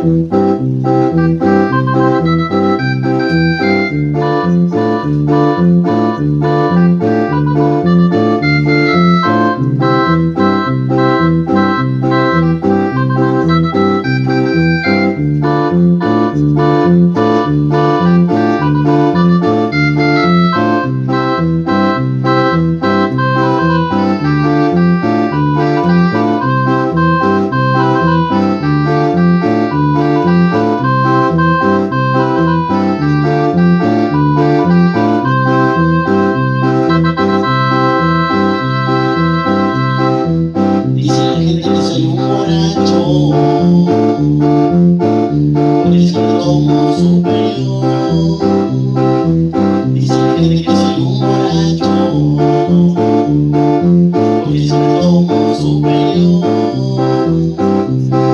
Por eso lo tomo superior. Dice la gente que soy un borracho, por eso lo tomo superior.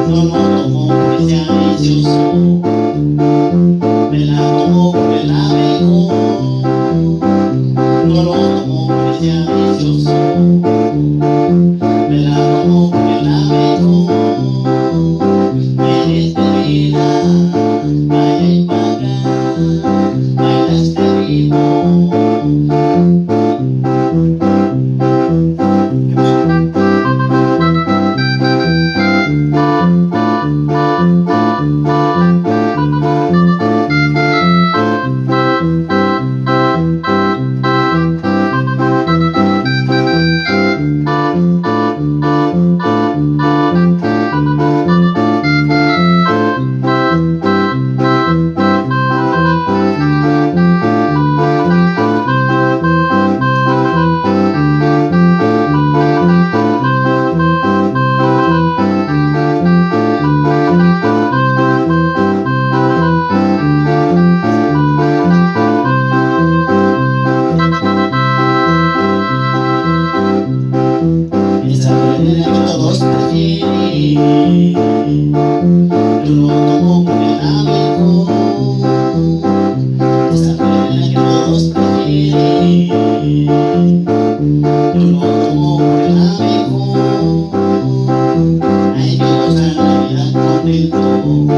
No lo tomo porque sea vicioso, me la tomo porque la mejor. No lo tomo porque sea vicioso, me la tomo porque la mejor. En esta vida, vaya y paga, baila este ritmo. Esa manera que todos prefieren, yo lo tomo porque la mejor. Esa manera que todos prefieren, yo lo tomo porque la mejor. Hay que gozar la vida contento.